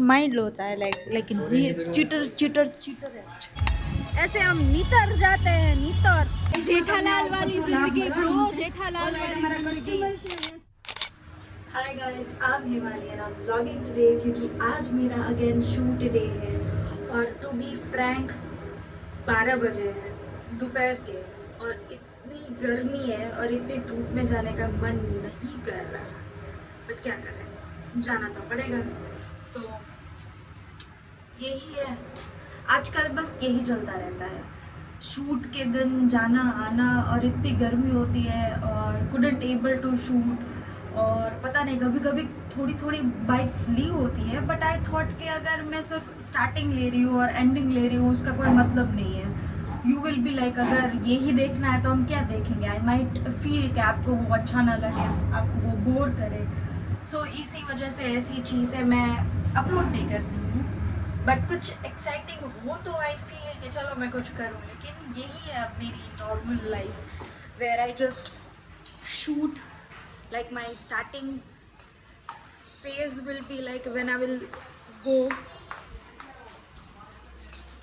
Mind होता है लेकिन ही इज चीटरिस्ट। ऐसे हम नितर जाते हैं, नितर जेठालाल वाली जिंदगी ब्रो, जेठालाल वाली जिंदगी। हाय गाइस, आई एम हिमाली and I am vlogging today क्योंकि आज मेरा अगेन शूट डे है और टू बी फ्रैंक 12 बजे है दोपहर के और इतनी गर्मी है और इतनी धूप में जाने का मन नहीं कर रहा, बट क्या कर रहे हैं, जाना तो पड़ेगा। सो यही है आजकल, बस यही चलता रहता है। शूट के दिन जाना आना और इतनी गर्मी होती है और कुडंट एबल टू शूट और पता नहीं कभी कभी थोड़ी थोड़ी बाइट्स ली होती है, बट आई थॉट कि अगर मैं सिर्फ स्टार्टिंग ले रही हूँ और एंडिंग ले रही हूँ उसका कोई मतलब नहीं है। यू विल बी लाइक अगर यही देखना है तो हम क्या देखेंगे। आई माइट फील कि आपको वो अच्छा ना लगे, आपको वो बोर करे। सो इसी वजह से ऐसी चीज़ें मैं अपलोड नहीं करती हूँ, बट कुछ एक्साइटिंग हो तो आई फील कि चलो मैं कुछ करूँ। लेकिन यही है अब मेरी normal life where I just shoot. Like my starting phase will be like when I will go,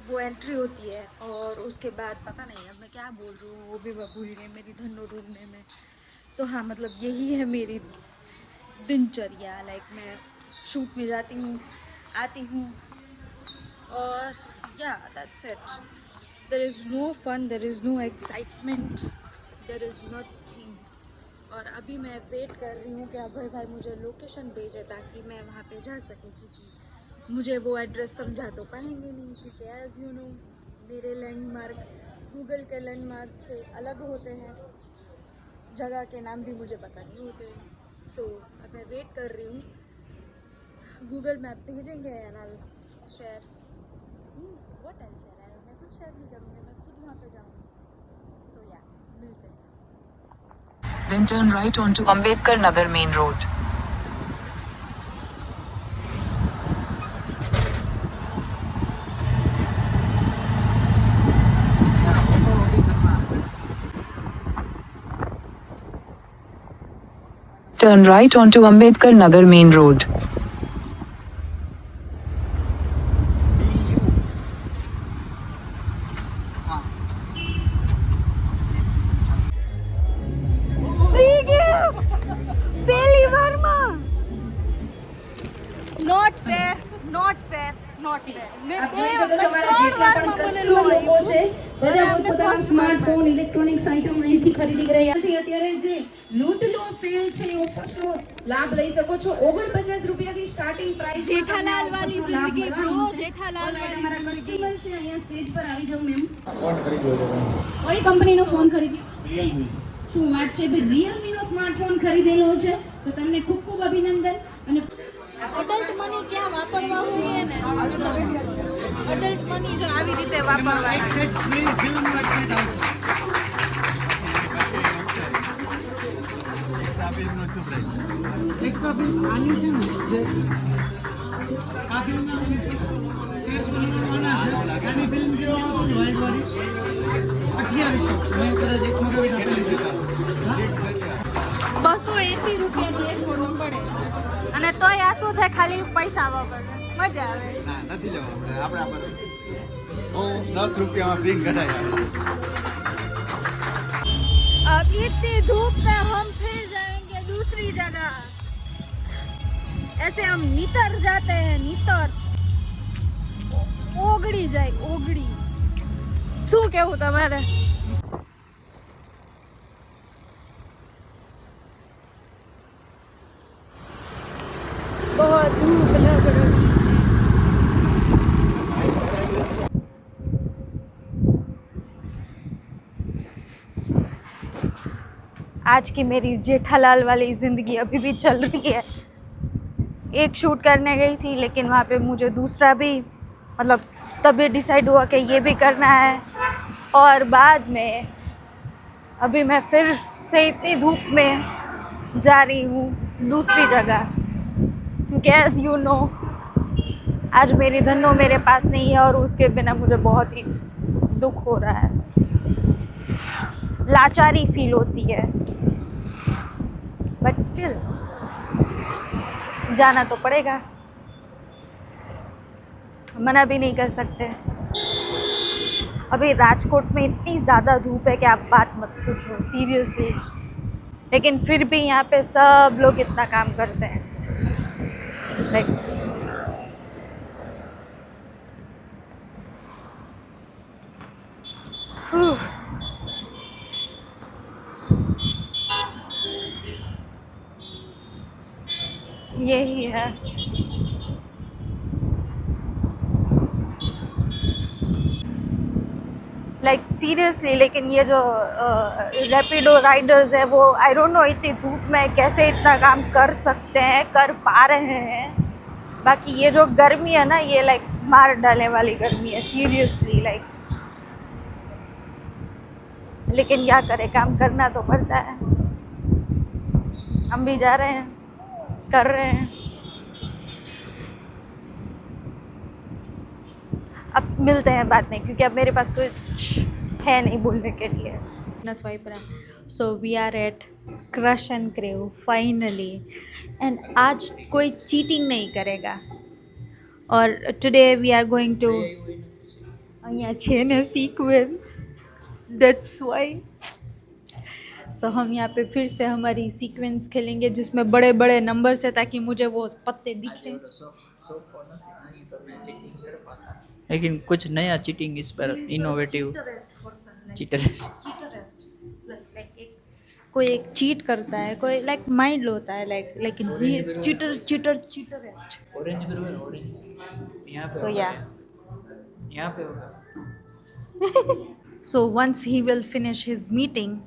वो एंट्री होती है और उसके बाद पता नहीं अब मैं क्या बोल रही हूँ, वो भी मैं भूल गई मेरी धन्नो ढूंढने में। सो हाँ, मतलब यही है मेरी दिनचर्या। लाइक मैं शूट में जाती हूँ, आती हूँ और या that's it. There is no fun, there is no excitement, there is nothing. और अभी मैं वेट कर रही हूँ कि अभय भाई मुझे लोकेशन भेजे ताकि मैं वहाँ पे जा सकूँ, क्योंकि मुझे वो एड्रेस समझा तो पाएंगे नहीं, क्योंकि एज़ यू नो मेरे लैंडमार्क गूगल के लैंडमार्क से अलग होते हैं, जगह के नाम भी मुझे पता नहीं होते। सो अब मैं वेट कर रही हूँ, गूगल मैप भेजेंगे and I will share. What else share है, मैं कुछ शेयर नहीं करूँगी, मैं खुद वहाँ पे जाऊँगी। सो या मिलते हैं। Then turn right onto Ambedkar Nagar Main Road. Turn right onto Ambedkar Nagar Main Road. Free gift! पहली बार में not fair, not fair, not fair. મેં ત્રણ વારમાં મને લોકો છે બધા પોતાના સ્માર્ટફોન ઇલેક્ટ્રોનિક્સ આઇટમ અહીંથી ખરીદી રહ્યા છે. અત્યારે જે લૂંટનો સેલ છે એ ઓફર્સનો લાભ લઈ શકો છો. 49 રૂપિયાથી સ્ટાર્ટિંગ પ્રાઇસ. જેઠાલાલ વાલી જિંદગી બ્રો, જેઠાલાલ વાલી જિંદગી. કસ્ટમર છે અહીંયા સ્ટેજ પર આવી જાવ મેમ. ફોન ખરીદ્યો છે. કઈ કંપનીનો ફોન ખરીદ્યો? રિયલમી. શું વાત છે ભાઈ, રિયલમીનો સ્માર્ટફોન ખરીદેલો છે તો તમને ખૂબ ખૂબ અભિનંદન. અને અડલ્ટ મની ક્યાં વાપરવા હોય ને, મતલબ અડલ્ટ મની જો આવી રીતે વાપરવા. એક્સ્ટ્રા ફિલ્મ આની છે ને જે આ ફિલ્મ 1399 છે. આની ફિલ્મ કેવો આવશે વાઇલ્ડ વાળી 2800 મેં કદાચ એક મગાવી નાખેલી છે. 280 રૂપિયાની એક ફોટો પડે અને તોય આ શું છે, ખાલી પૈસા વાપરે, મજા આવે. ના નથી લેવા આપણે હું 10 રૂપિયામાં પ્રિન્ટ કઢાઈ. अब इतनी धूप में हम फिर जाएंगे दूसरी जगह. ऐसे हम नितर जाते हैं, नितर ओगड़ी जाए, ओगड़ी. શું કેવું તમારે? बहुत धूप लग रही. आज की मेरी जेठालाल वाली ज़िंदगी अभी भी चल रही है. एक शूट करने गई थी लेकिन वहाँ पे मुझे दूसरा भी, मतलब तभी डिसाइड हुआ कि ये भी करना है. और बाद में अभी मैं फिर से इतनी धूप में जा रही हूँ दूसरी जगह, क्योंकि एज़ यू नो आज मेरी धन्नो मेरे पास नहीं है और उसके बिना मुझे बहुत ही दुख हो रहा है, लाचारी फील होती है. बट स्टिल जाना तो पड़ेगा. मना भी नहीं कर सकते। अभी राजकोट में इतनी ज़्यादा धूप है कि आप बात मत पूछो सीरियसली, लेकिन फिर भी यहाँ पे सब लोग इतना काम करते हैं। लाइक यही है। लाइक सीरियसली, लेकिन ये जो रैपिडो राइडर्स है वो आई डोंट नो इतनी धूप में कैसे इतना काम कर सकते हैं, कर पा रहे हैं। बाकी ये जो गर्मी है ना, ये लाइक मार डालने वाली गर्मी है सीरियसली लाइक। लेकिन क्या करें, काम करना तो पड़ता है। हम भी जा रहे हैं, कर रहे हैं। अब मिलते हैं बाद में, क्योंकि अब मेरे पास कुछ है नहीं बोलने के लिए। Not viper. So we are at crush and crave finally, and आज कोई चीटिंग नहीं करेगा। और today we are going to, અહીંયા છે ને सीक्वेंस, दैट्स वाई। सो हम यहाँ पे फिर से हमारी सीक्वेंस खेलेंगे जिसमें बड़े बड़े नंबर्स है, ताकि मुझे वो पत्ते दिखें। लेकिन कुछ नया चीटिंग इस पर इनोवेटिव चीटर। कोई एक चीट करता है, कोई लाइक माइंड होता है लाइक, लेकिन he is cheater cheater cheaterest. Orange बराबर ऑरेंज यहाँ पे सो या यहाँ पे होगा। So once he will finish his meeting.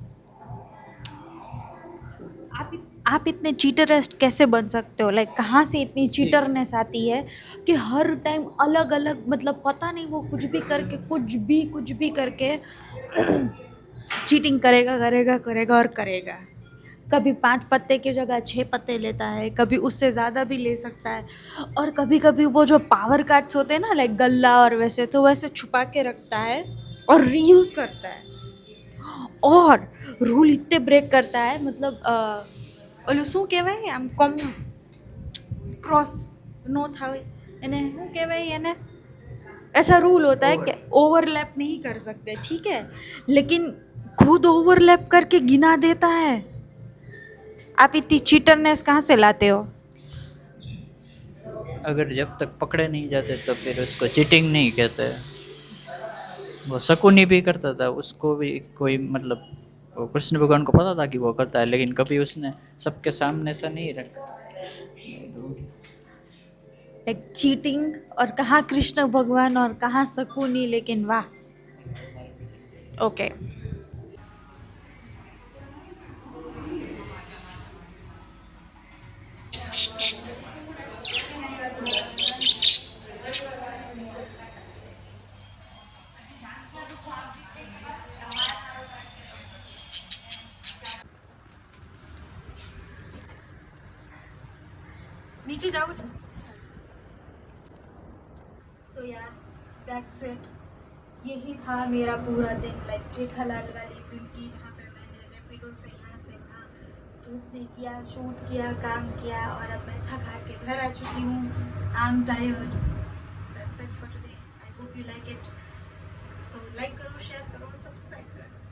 आप इतने चीटरेस्ट कैसे बन सकते हो? लाइक कहाँ से इतनी चीटरनेस आती है कि हर टाइम अलग अलग, मतलब पता नहीं वो कुछ भी करके चीटिंग करेगा और करेगा। कभी 5 पत्ते की जगह 6 पत्ते लेता है, कभी उससे ज़्यादा भी ले सकता है। और कभी कभी वो जो पावर कार्ड्स होते हैं ना, लाइक गल्ला और वैसे, तो वैसे छुपा के रखता है और रीयूज़ करता है। और रूल इतने ब्रेक करता है, मतलब ઓલું શું કહેવાય, આમ क्रॉस नो था એને શું કહેવાય એને, ऐसा रूल होता है कि ओवरलैप नहीं कर सकते, ठीक है, लेकिन खुद ओवरलैप करके गिना देता है। आप इतनी चीटरनेस कहाँ से लाते हो? अगर जब तक पकड़े नहीं जाते तो फिर उसको चीटिंग नहीं कहते। वो शकुनी भी करता था, उसको भी कोई मतलब वो कृष्ण भगवान को पता था कि वो करता है, लेकिन कभी उसने सबके सामने से नहीं रखा। एक चीटिंग, और कहाँ कृष्ण भगवान और कहाँ शकुनी, लेकिन वाह। ओके नीचे जाओ। सो यार दैट्स इट। यही था मेरा पूरा दिन, लाइक जेठालाल वाली जिंदगी, जहाँ पे मैंने रैपिडो से यहाँ से वहाँ धूप में किया, शूट किया, काम किया, और अब मैं थक हार के घर आ चुकी हूँ। I am tired. That's it for today. I hope you like it. So like करो, शेयर करो, सब्सक्राइब करो।